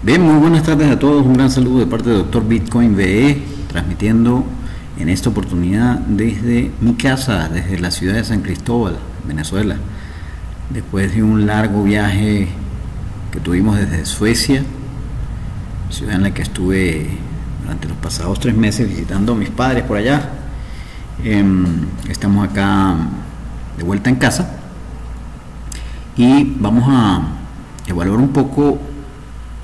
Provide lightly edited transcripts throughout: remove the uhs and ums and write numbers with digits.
Bien, muy buenas tardes a todos. Un gran saludo de parte de Dr. Bitcoin BE, transmitiendo en esta oportunidad desde mi casa, desde la ciudad de San Cristóbal, Venezuela. Después de un largo viaje que tuvimos desde Suecia, ciudad en la que estuve durante los pasados 3 meses visitando a mis padres por allá. Estamos acá de vuelta en casa y vamos a evaluar un poco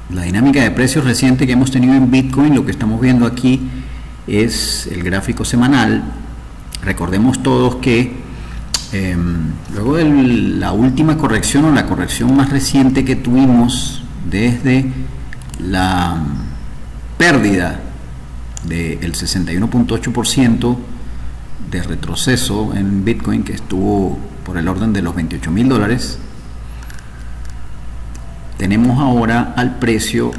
la dinámica de precios reciente que hemos tenido en Bitcoin. Lo que estamos viendo aquí es el gráfico semanal. Recordemos todos que luego de la última corrección o la corrección más reciente que tuvimos desde la pérdida del 61.8% de retroceso en Bitcoin, que estuvo por el orden de los $28.000, tenemos ahora al precio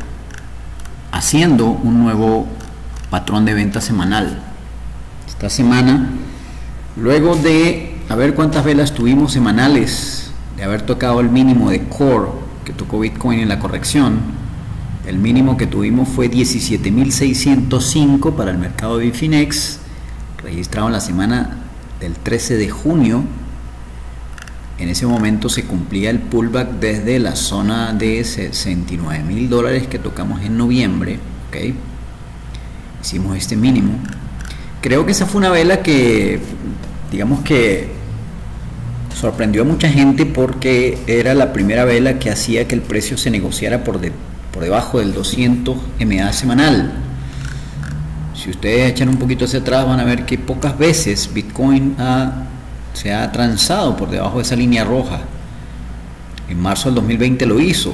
haciendo un nuevo patrón de venta semanal. Esta semana, luego de a ver cuántas velas tuvimos semanales, de haber tocado el mínimo de core que tocó Bitcoin en la corrección, el mínimo que tuvimos fue 17.605 para el mercado de Bitfinex, registrado en la semana del 13 de junio. En ese momento se cumplía el pullback desde la zona de $69.000 que tocamos en noviembre. ¿Okay? Hicimos este mínimo. Creo que esa fue una vela que, digamos que sorprendió a mucha gente, porque era la primera vela que hacía que el precio se negociara por debajo del 200 MA semanal. Si ustedes echan un poquito hacia atrás, van a ver que pocas veces Bitcoin se ha transado por debajo de esa línea roja. En marzo del 2020 lo hizo,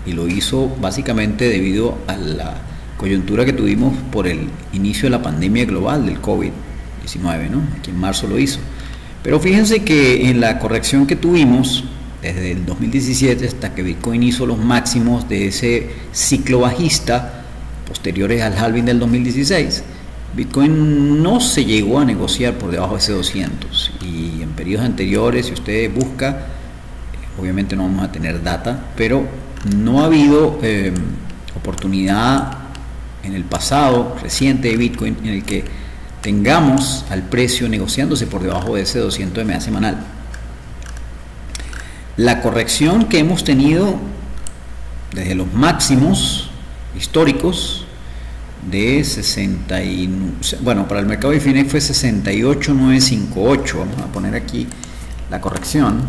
y lo hizo básicamente debido a la coyuntura que tuvimos por el inicio de la pandemia global del COVID-19, ¿no? Aquí en marzo lo hizo. Pero fíjense que en la corrección que tuvimos desde el 2017 hasta que Bitcoin hizo los máximos de ese ciclo bajista posteriores al halving del 2016, Bitcoin no se llegó a negociar por debajo de ese 200, y en periodos anteriores, si usted busca, obviamente no vamos a tener data, pero no ha habido oportunidad en el pasado reciente de Bitcoin en el que tengamos al precio negociándose por debajo de ese 200 MA semanal. La corrección que hemos tenido desde los máximos históricos de 60 bueno, para el mercado de Bitfinex fue 68.958. Vamos a poner aquí la corrección.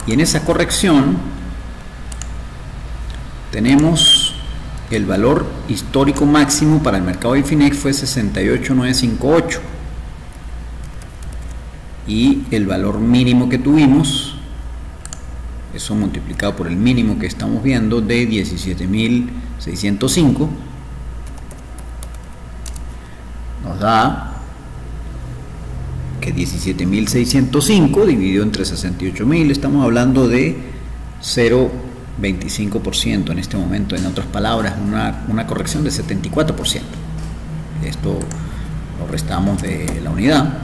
Y en esa corrección tenemos el valor histórico máximo para el mercado de Bitfinex fue 68.958, y el valor mínimo que tuvimos, eso multiplicado por el mínimo que estamos viendo de 17.605, nos da que 17.605 dividido entre 68.000, estamos hablando de 0.25% en este momento. En otras palabras, una corrección de 74%. Esto lo restamos de la unidad,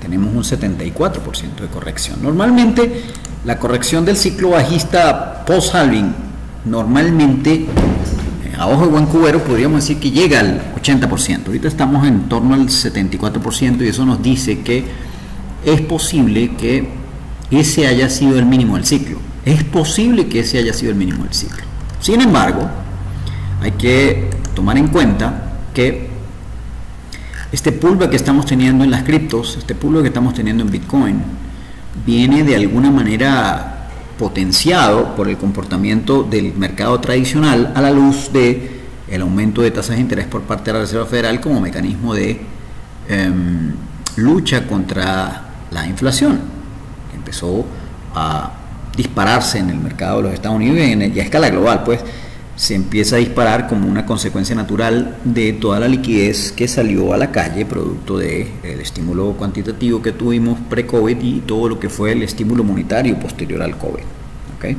tenemos un 74% de corrección. Normalmente la corrección del ciclo bajista post-halving, normalmente a ojo de buen cubero podríamos decir que llega al 80%. Ahorita estamos en torno al 74%, y eso nos dice que es posible que ese haya sido el mínimo del ciclo. Es posible que ese haya sido el mínimo del ciclo. Sin embargo, hay que tomar en cuenta que este pullback que estamos teniendo en las criptos, este pullback que estamos teniendo en Bitcoin, viene de alguna manera potenciado por el comportamiento del mercado tradicional a la luz de el aumento de tasas de interés por parte de la Reserva Federal como mecanismo de lucha contra la inflación, que empezó a dispararse en el mercado de los Estados Unidos y a escala global, pues se empieza a disparar como una consecuencia natural de toda la liquidez que salió a la calle producto del estímulo cuantitativo que tuvimos pre-COVID y todo lo que fue el estímulo monetario posterior al COVID. ¿Okay?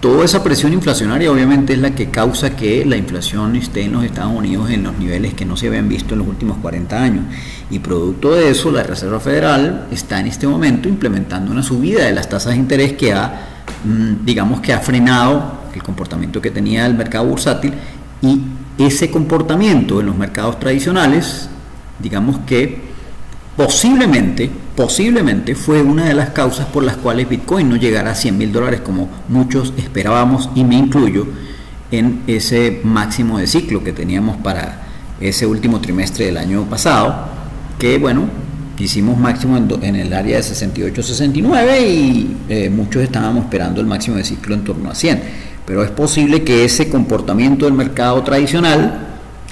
Toda esa presión inflacionaria obviamente es la que causa que la inflación esté en los Estados Unidos en los niveles que no se habían visto en los últimos 40 años, y producto de eso la Reserva Federal está en este momento implementando una subida de las tasas de interés que ha digamos que ha frenado el comportamiento que tenía el mercado bursátil, y ese comportamiento en los mercados tradicionales, digamos que posiblemente fue una de las causas por las cuales Bitcoin no llegará a $100.000 como muchos esperábamos, y me incluyo, en ese máximo de ciclo que teníamos para ese último trimestre del año pasado, que bueno, hicimos máximo en el área de 68-69 y muchos estábamos esperando el máximo de ciclo en torno a 100, pero es posible que ese comportamiento del mercado tradicional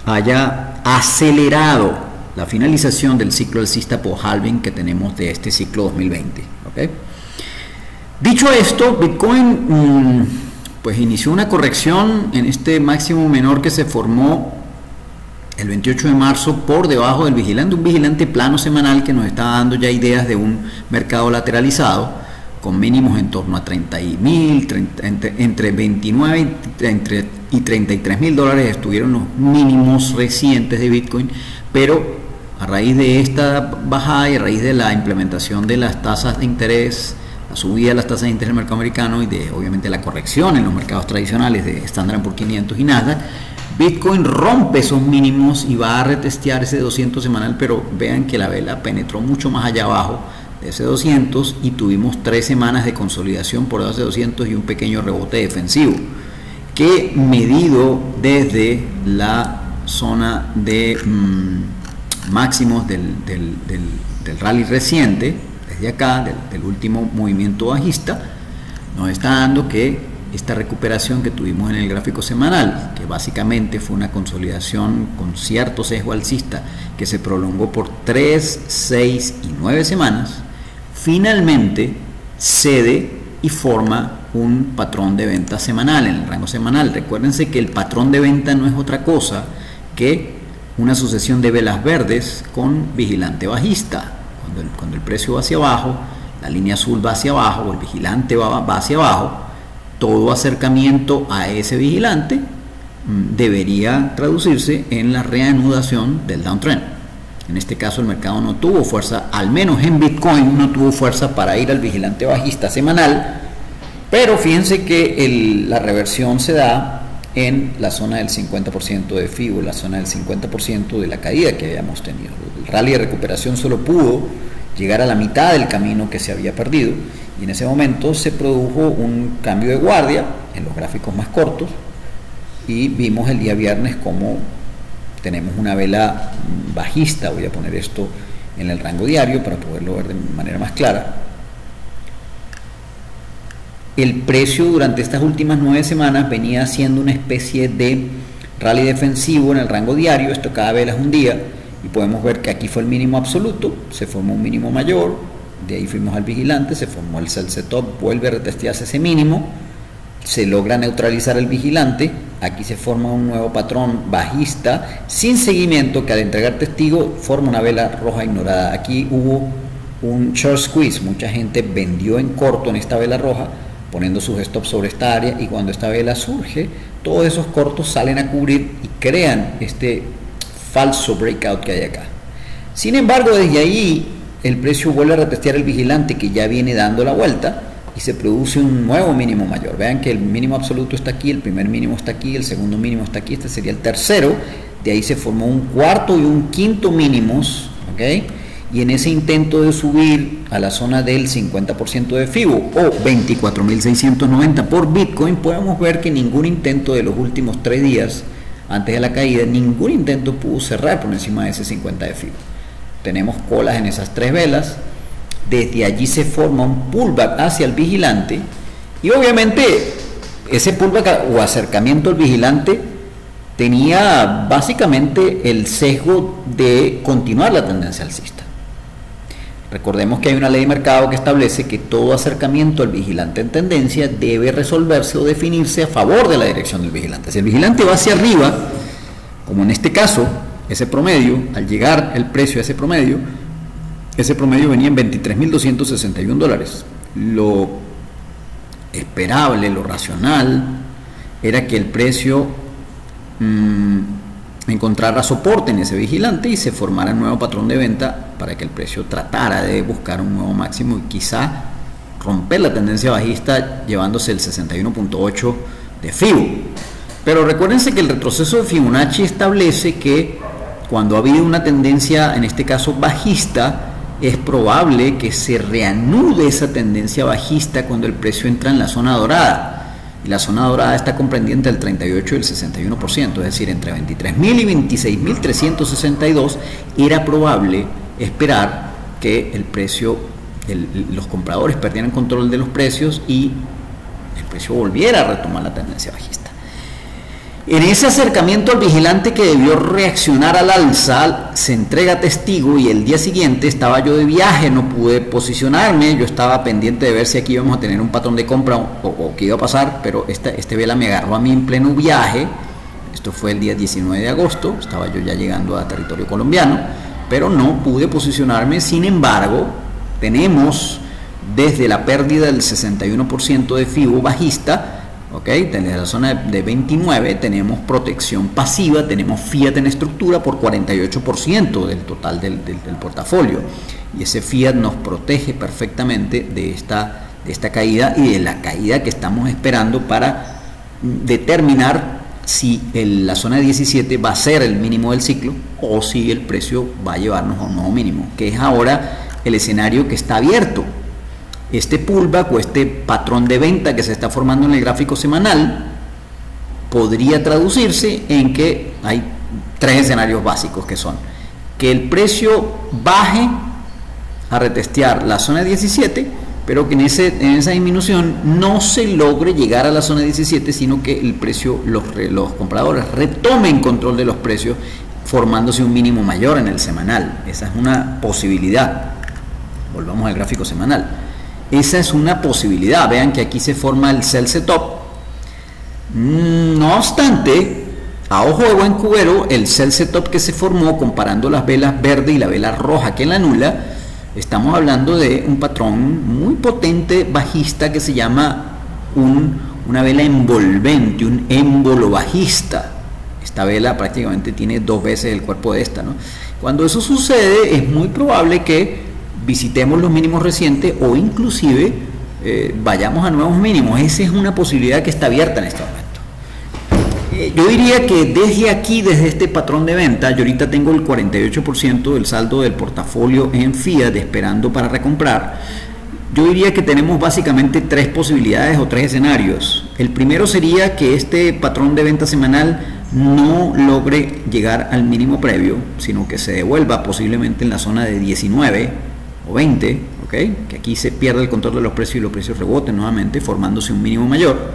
haya acelerado la finalización del ciclo alcista post-halving que tenemos de este ciclo 2020. ¿Okay? Dicho esto, Bitcoin pues inició una corrección en este máximo menor que se formó el 28 de marzo por debajo del vigilante, un vigilante plano semanal que nos está dando ya ideas de un mercado lateralizado con mínimos en torno a 30.000, entre 29 y 33.000 dólares estuvieron los mínimos recientes de Bitcoin, pero a raíz de esta bajada y a raíz de la implementación de las tasas de interés, la subida de las tasas de interés del mercado americano y de obviamente la corrección en los mercados tradicionales de Standard & Poor's 500 y Nasdaq, Bitcoin rompe esos mínimos y va a retestear ese 200 semanal, pero vean que la vela penetró mucho más allá abajo de ese 200 y tuvimos 3 semanas de consolidación por debajo de 200 y un pequeño rebote defensivo que, medido desde la zona de máximos del rally reciente, desde acá, del último movimiento bajista, nos está dando que esta recuperación que tuvimos en el gráfico semanal, que básicamente fue una consolidación con cierto sesgo alcista que se prolongó por 3, 6 y 9 semanas, finalmente cede y forma un patrón de venta semanal en el rango semanal. Recuérdense que el patrón de venta no es otra cosa que una sucesión de velas verdes con vigilante bajista. Cuando el precio va hacia abajo, la línea azul va hacia abajo, o el vigilante va hacia abajo, todo acercamiento a ese vigilante debería traducirse en la reanudación del downtrend. En este caso el mercado no tuvo fuerza, al menos en Bitcoin no tuvo fuerza para ir al vigilante bajista semanal, pero fíjense que la reversión se da en la zona del 50% de FIBO, la zona del 50% de la caída que habíamos tenido. El rally de recuperación solo pudo llegar a la mitad del camino que se había perdido, y en ese momento se produjo un cambio de guardia en los gráficos más cortos, y vimos el día viernes como tenemos una vela bajista. Voy a poner esto en el rango diario para poderlo ver de manera más clara. El precio durante estas últimas 9 semanas venía haciendo una especie de rally defensivo en el rango diario. Esto cada vela es un día, y podemos ver que aquí fue el mínimo absoluto, se formó un mínimo mayor, de ahí fuimos al vigilante, se formó el sell setup, vuelve a retestearse ese mínimo, se logra neutralizar el vigilante, aquí se forma un nuevo patrón bajista sin seguimiento que al entregar testigo forma una vela roja ignorada. Aquí hubo un short squeeze, mucha gente vendió en corto en esta vela roja poniendo sus stops sobre esta área, y cuando esta vela surge todos esos cortos salen a cubrir y crean este falso breakout que hay acá. Sin embargo, desde ahí el precio vuelve a retestear el vigilante que ya viene dando la vuelta y se produce un nuevo mínimo mayor. Vean que el mínimo absoluto está aquí, el primer mínimo está aquí, el segundo mínimo está aquí, este sería el tercero. De ahí se formó un cuarto y un quinto mínimos, ¿ok? Y en ese intento de subir a la zona del 50% de FIBO o 24.690 por Bitcoin, podemos ver que ningún intento de los últimos 3 días antes de la caída, ningún intento pudo cerrar por encima de ese 50 de FIBO. Tenemos colas en esas 3 velas. Desde allí se forma un pullback hacia el vigilante, y obviamente ese pullback o acercamiento al vigilante tenía básicamente el sesgo de continuar la tendencia alcista. Recordemos que hay una ley de mercado que establece que todo acercamiento al vigilante en tendencia debe resolverse o definirse a favor de la dirección del vigilante. Si el vigilante va hacia arriba, como en este caso, ese promedio, al llegar el precio a ese promedio venía en 23.261 dólares. Lo esperable, lo racional, era que el precio encontrara soporte en ese vigilante y se formara un nuevo patrón de venta para que el precio tratara de buscar un nuevo máximo y quizá romper la tendencia bajista llevándose el 61.8 de FIBO. Pero recuérdense que el retroceso de Fibonacci establece que cuando ha habido una tendencia, en este caso bajista, es probable que se reanude esa tendencia bajista cuando el precio entra en la zona dorada. Y la zona dorada está comprendida entre el 38 y el 61%, es decir, entre 23.000 y 26.362 era probable esperar que el precio, los compradores perdieran control de los precios y el precio volviera a retomar la tendencia bajista. En ese acercamiento al vigilante que debió reaccionar al alza, se entrega testigo y el día siguiente estaba yo de viaje, no pude posicionarme, yo estaba pendiente de ver si aquí íbamos a tener un patrón de compra o qué iba a pasar, pero este vela me agarró a mí en pleno viaje. Esto fue el día 19 de agosto, estaba yo ya llegando a territorio colombiano, pero no pude posicionarme. Sin embargo, tenemos desde la pérdida del 61% de FIBO bajista, desde la zona de 29 tenemos protección pasiva, tenemos fiat en estructura por 48% del total del portafolio, y ese fiat nos protege perfectamente de esta caída y de la caída que estamos esperando para determinar si la zona de 17 va a ser el mínimo del ciclo o si el precio va a llevarnos a un nuevo mínimo, que es ahora el escenario que está abierto. Este pullback o este patrón de venta que se está formando en el gráfico semanal podría traducirse en que hay tres escenarios básicos, que son que el precio baje a retestear la zona 17, pero que en esa disminución no se logre llegar a la zona 17, sino que el precio, los compradores retomen control de los precios, formándose un mínimo mayor en el semanal. Esa es una posibilidad. Volvamos al gráfico semanal. Esa es una posibilidad. Vean que aquí se forma el sell setup. No obstante, a ojo de buen cubero, el sell setup que se formó comparando las velas verde y la vela roja que la anula, estamos hablando de un patrón muy potente bajista que se llama una vela envolvente, un émbolo bajista. Esta vela prácticamente tiene 2 veces el cuerpo de esta, ¿no? Cuando eso sucede, es muy probable que visitemos los mínimos recientes o inclusive vayamos a nuevos mínimos. Esa es una posibilidad que está abierta en este momento. Yo diría que desde aquí, desde este patrón de venta, yo ahorita tengo el 48% del saldo del portafolio en fiat esperando para recomprar. Yo diría que tenemos básicamente 3 posibilidades o 3 escenarios. El primero sería que este patrón de venta semanal no logre llegar al mínimo previo, sino que se devuelva posiblemente en la zona de 19 o 20, que aquí se pierde el control de los precios y los precios reboten nuevamente, formándose un mínimo mayor.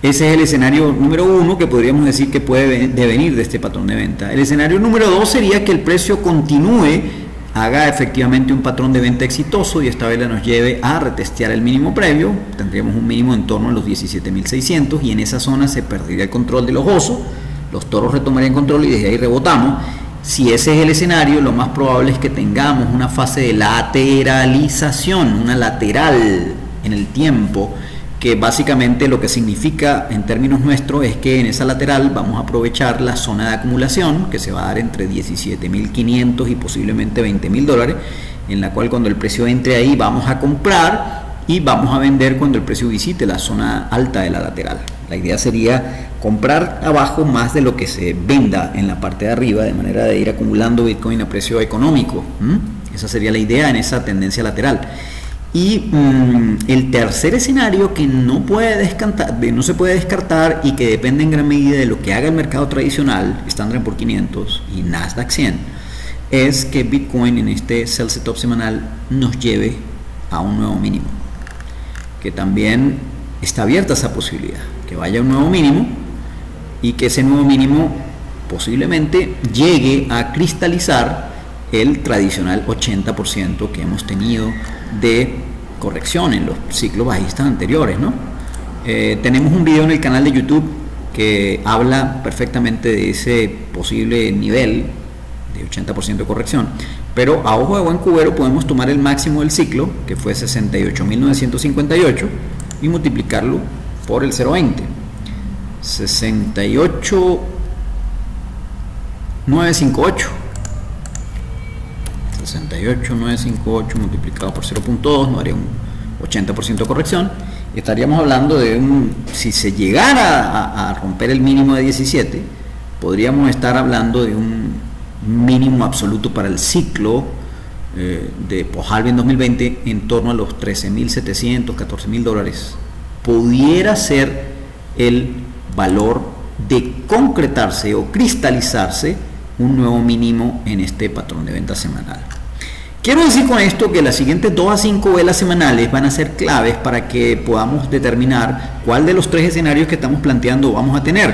Ese es el escenario número 1 que podríamos decir que puede devenir de este patrón de venta. El escenario número 2 sería que el precio continúe, haga efectivamente un patrón de venta exitoso y esta vela nos lleve a retestear el mínimo previo. Tendríamos un mínimo en torno a los 17.600 y en esa zona se perdería el control de los osos, los toros retomarían control y desde ahí rebotamos. Si ese es el escenario, lo más probable es que tengamos una fase de lateralización, una lateral en el tiempo, que básicamente lo que significa en términos nuestros es que en esa lateral vamos a aprovechar la zona de acumulación que se va a dar entre 17.500 y posiblemente $20.000, en la cual cuando el precio entre ahí vamos a comprar y vamos a vender cuando el precio visite la zona alta de la lateral. La idea sería comprar abajo más de lo que se venda en la parte de arriba, de manera de ir acumulando Bitcoin a precio económico. Esa sería la idea en esa tendencia lateral. Y el tercer escenario que no se puede descartar y que depende en gran medida de lo que haga el mercado tradicional, Standard & Poor's 500 y Nasdaq 100, es que Bitcoin en este sell setup semanal nos lleve a un nuevo mínimo, que también está abierta esa posibilidad, que vaya a un nuevo mínimo y que ese nuevo mínimo posiblemente llegue a cristalizar el tradicional 80% que hemos tenido de corrección en los ciclos bajistas anteriores, ¿no? Tenemos un video en el canal de YouTube que habla perfectamente de ese posible nivel de 80% de corrección, pero a ojo de buen cubero podemos tomar el máximo del ciclo, que fue 68.958, y multiplicarlo por el 0.20. 68.958 68.958 multiplicado por 0.2 nos haría un 80% de corrección, estaríamos hablando de si se llegara a romper el mínimo de 17, podríamos estar hablando de un mínimo absoluto para el ciclo de post-halving 2020 en torno a los $13.700, $14.000. Pudiera ser el valor de concretarse o cristalizarse un nuevo mínimo en este patrón de venta semanal. Quiero decir con esto que las siguientes 2 a 5 velas semanales van a ser claves para que podamos determinar cuál de los 3 escenarios que estamos planteando vamos a tener.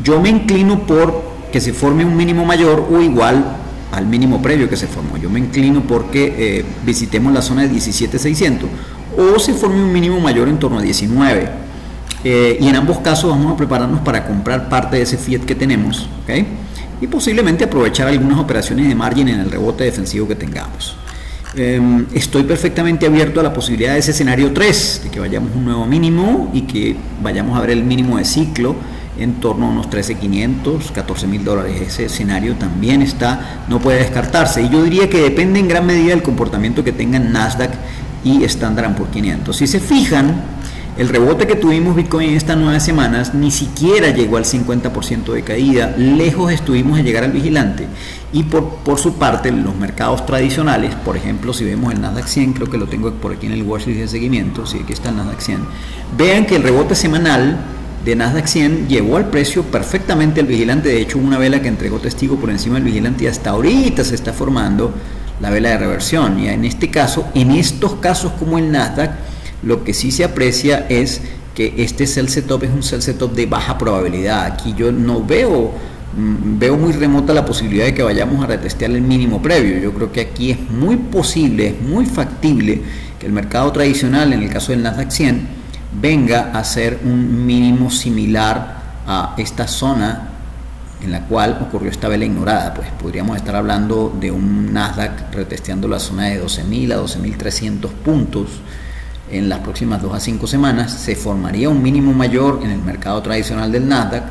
Yo me inclino por que se forme un mínimo mayor o igual al mínimo previo que se formó. Yo me inclino porque visitemos la zona de 17.600 o se forme un mínimo mayor en torno a 19. Y en ambos casos vamos a prepararnos para comprar parte de ese fiat que tenemos, ¿okay? Y posiblemente aprovechar algunas operaciones de margen en el rebote defensivo que tengamos. Estoy perfectamente abierto a la posibilidad de ese escenario 3, de que vayamos a un nuevo mínimo y que vayamos a ver el mínimo de ciclo en torno a unos $13.500, $14.000. Ese escenario también no puede descartarse, y yo diría que depende en gran medida del comportamiento que tengan Nasdaq y Standard & Poor's 500. Si se fijan, el rebote que tuvimos Bitcoin en estas 9 semanas ni siquiera llegó al 50% de caída, lejos estuvimos de llegar al vigilante. Y por su parte, los mercados tradicionales, por ejemplo, si vemos el Nasdaq 100, creo que lo tengo por aquí en el watchlist de seguimiento, sí, aquí está el Nasdaq 100, vean que el rebote semanal de Nasdaq 100 llevó al precio perfectamente al vigilante. De hecho, una vela que entregó testigo por encima del vigilante, y hasta ahorita se está formando la vela de reversión. Y en este caso, en estos casos como el Nasdaq, lo que sí se aprecia es que este sell setup es un sell setup de baja probabilidad. Aquí yo no veo muy remota la posibilidad de que vayamos a retestear el mínimo previo. Yo creo que aquí es muy posible, es muy factible que el mercado tradicional, en el caso del Nasdaq 100, venga a ser un mínimo similar a esta zona en la cual ocurrió esta vela ignorada. Pues podríamos estar hablando de un Nasdaq retesteando la zona de 12.000 a 12.300 puntos en las próximas 2 a 5 semanas. Se formaría un mínimo mayor en el mercado tradicional del Nasdaq,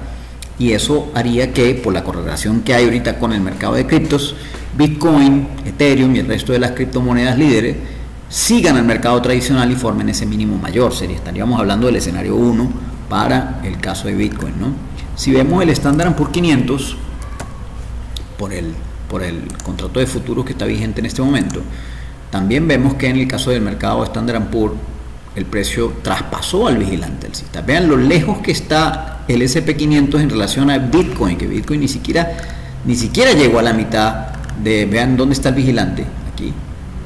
y eso haría que, por la correlación que hay ahorita con el mercado de criptos, Bitcoin, Ethereum y el resto de las criptomonedas líderes sigan al mercado tradicional y formen ese mínimo mayor. Estaríamos hablando del escenario 1 para el caso de Bitcoin, ¿no? Si vemos el Standard & Poor's 500 por el contrato de futuros que está vigente en este momento, también vemos que en el caso del mercado Standard & Poor's el precio traspasó al vigilante alcista. Vean lo lejos que está el SP500 en relación a Bitcoin, que Bitcoin ni siquiera llegó a la mitad de, vean dónde está el vigilante, aquí,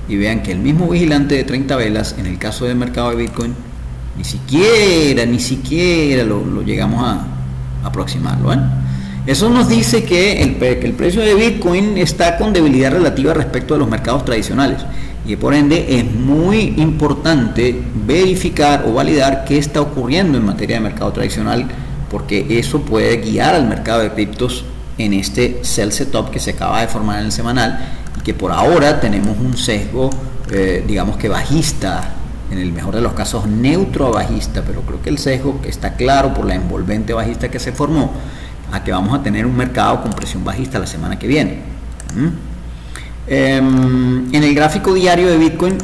y vean que el mismo vigilante de 30 velas en el caso del mercado de Bitcoin ni siquiera lo llegamos a aproximarlo, ¿eh? Eso nos dice que el precio de Bitcoin está con debilidad relativa respecto a los mercados tradicionales, y por ende es muy importante verificar o validar qué está ocurriendo en materia de mercado tradicional, porque eso puede guiar al mercado de criptos en este sell setup que se acaba de formar en el semanal, y que por ahora tenemos un sesgo digamos que bajista, en el mejor de los casos neutro a bajista, pero creo que el sesgo que está claro por la envolvente bajista que se formó, a que vamos a tener un mercado con presión bajista la semana que viene. En el gráfico diario de Bitcoin,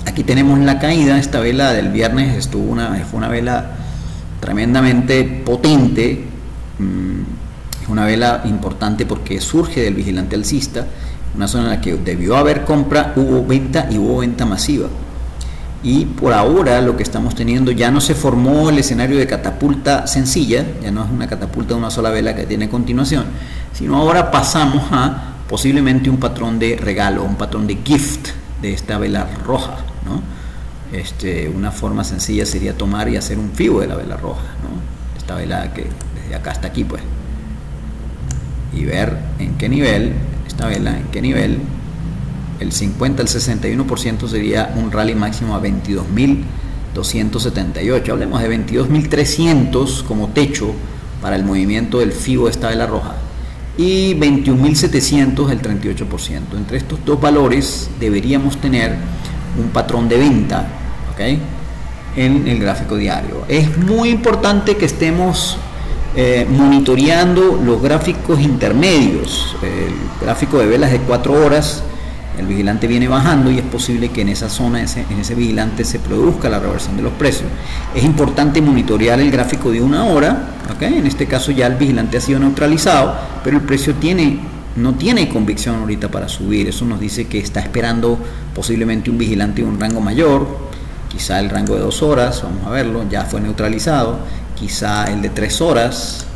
aquí tenemos la caída. Esta vela del viernes fue una vela tremendamente potente, es una vela importante porque surge del vigilante alcista, una zona en la que debió haber compra, hubo venta y hubo venta masiva. Y por ahora lo que estamos teniendo, ya no se formó el escenario de catapulta sencilla, ya no es una catapulta de una sola vela que tiene continuación, sino ahora pasamos a posiblemente un patrón de regalo, un patrón de gift de esta vela roja, ¿no? Una forma sencilla sería tomar y hacer un FIBO de la vela roja, ¿no? Esta vela que desde acá hasta aquí, pues, y ver en qué nivel, esta vela en qué nivel, el 50 al 61% sería un rally máximo a 22.278. Hablemos de 22.300 como techo para el movimiento del FIBO de esta vela roja, y 21.700 el 38%. Entre estos dos valores deberíamos tener un patrón de venta, ¿okay?, en el gráfico diario. Es muy importante que estemos monitoreando los gráficos intermedios. El gráfico de velas de 4 horas El vigilante viene bajando y es posible que en esa zona, en ese vigilante, se produzca la reversión de los precios. Es importante monitorear el gráfico de una hora, ¿okay? En este caso ya el vigilante ha sido neutralizado, pero el precio no tiene convicción ahorita para subir. Eso nos dice que está esperando posiblemente un vigilante de un rango mayor, quizá el rango de 2 horas, vamos a verlo, ya fue neutralizado, quizá el de 3 horas,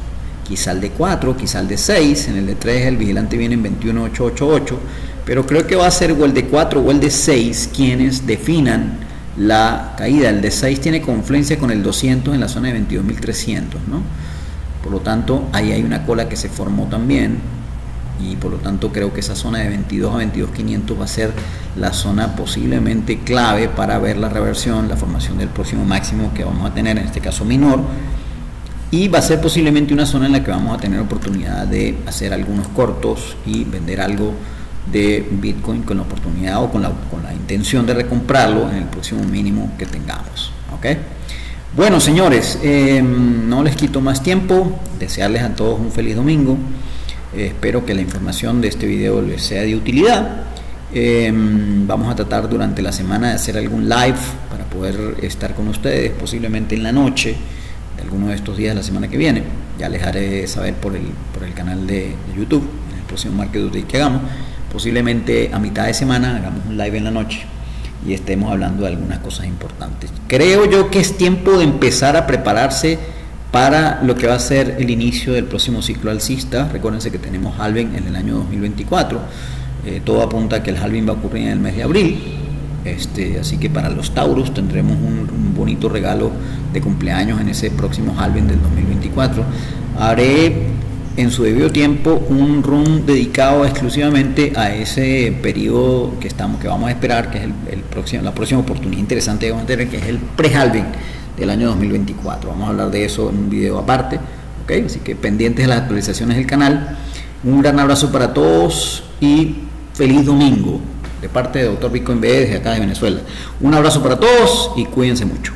quizá el de 4, quizá el de 6, en el de 3 el vigilante viene en 21.888, pero creo que va a ser o el de 4 o el de 6 quienes definan la caída. El de 6 tiene confluencia con el 200 en la zona de 22.300, ¿no? Por lo tanto, ahí hay una cola que se formó también, y por lo tanto creo que esa zona de 22 a 22.500 va a ser la zona posiblemente clave para ver la reversión, la formación del próximo máximo que vamos a tener, en este caso menor, y va a ser posiblemente una zona en la que vamos a tener oportunidad de hacer algunos cortos y vender algo de Bitcoin con la oportunidad o con la intención de recomprarlo en el próximo mínimo que tengamos. ¿Okay? Bueno, señores, no les quito más tiempo, desearles a todos un feliz domingo. Espero que la información de este video les sea de utilidad. Vamos a tratar durante la semana de hacer algún live para poder estar con ustedes, posiblemente en la noche de alguno de estos días de la semana que viene. Ya les haré saber por el canal de YouTube, en el próximo Market Day que hagamos. Posiblemente a mitad de semana hagamos un live en la noche y estemos hablando de algunas cosas importantes. Creo yo que es tiempo de empezar a prepararse para lo que va a ser el inicio del próximo ciclo alcista. Recuérdense que tenemos halving en el año 2024. Todo apunta a que el halving va a ocurrir en el mes de abril. Así que para los Taurus tendremos un bonito regalo de cumpleaños en ese próximo halving del 2024. Haré en su debido tiempo un room dedicado exclusivamente a ese periodo que vamos a esperar, que es la próxima oportunidad interesante que vamos a tener, que es el pre-halving del año 2024. Vamos a hablar de eso en un video aparte, ¿okay? Así que pendientes de las actualizaciones del canal. Un gran abrazo para todos y feliz domingo de parte de Dr. Bitcoin BE desde acá de Venezuela. Un abrazo para todos y cuídense mucho.